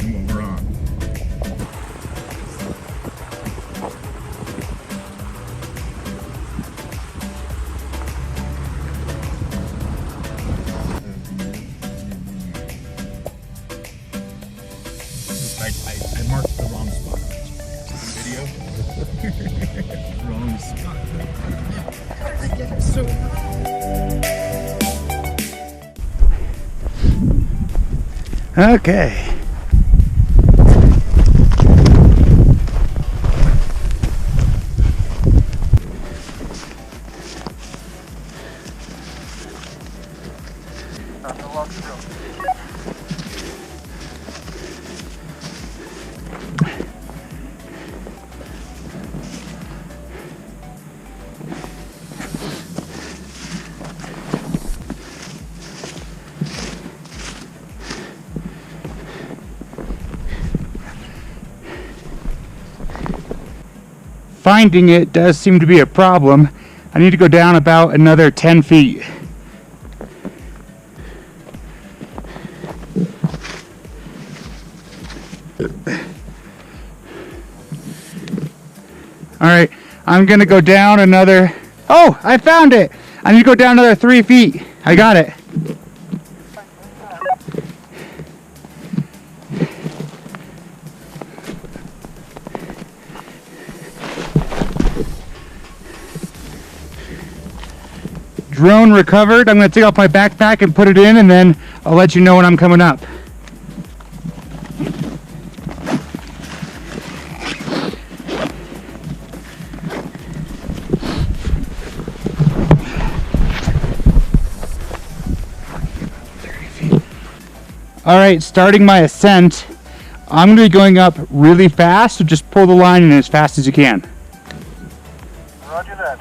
and what we're on. I marked the wrong spot on this video. Wrong spot. So okay. Finding it does seem to be a problem. I need to go down about another 10 feet. Alright, I'm gonna go down another... Oh, I found it! I need to go down another 3 feet. I got it. Drone recovered. I'm going to take off my backpack and put it in, and then I'll let you know when I'm coming up. Alright, starting my ascent. I'm going to be going up really fast, so just pull the line in as fast as you can. Roger that.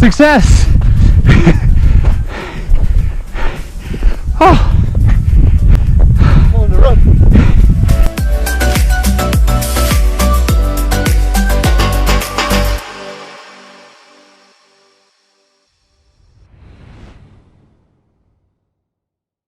Success! Oh.